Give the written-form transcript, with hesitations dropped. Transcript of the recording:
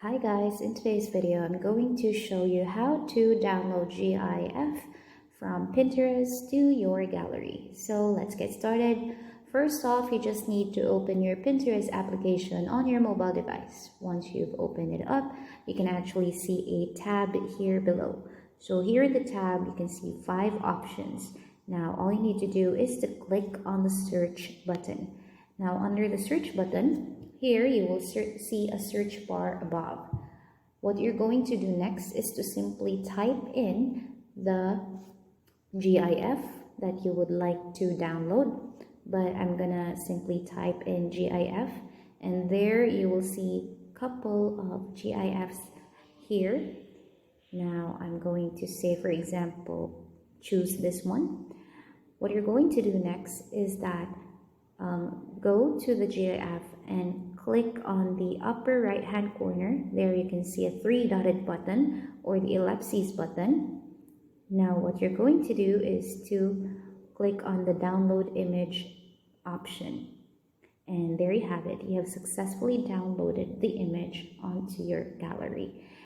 Hi guys, in today's video I'm going to show you how to download GIF from Pinterest to your gallery. So let's get started. First off, you just need to open your Pinterest application on your mobile device. Once you've opened it up, you can actually see a tab here below. So here in the tab, you can see 5 options. Now all you need to do is to click on the search button. Now under the search button, here you will see a search bar above. What you're going to do next is to simply type in the GIF that you would like to download. But I'm gonna simply type in GIF, and there you will see a couple of GIFs here. Now I'm going to say, for example, choose this one. What you're going to do next is that go to the GIF and click on the upper right hand corner. There you can see a 3-dotted button or the ellipses button. Now what you're going to do is to click on the download image option, and there you have it. You have successfully downloaded the image onto your gallery.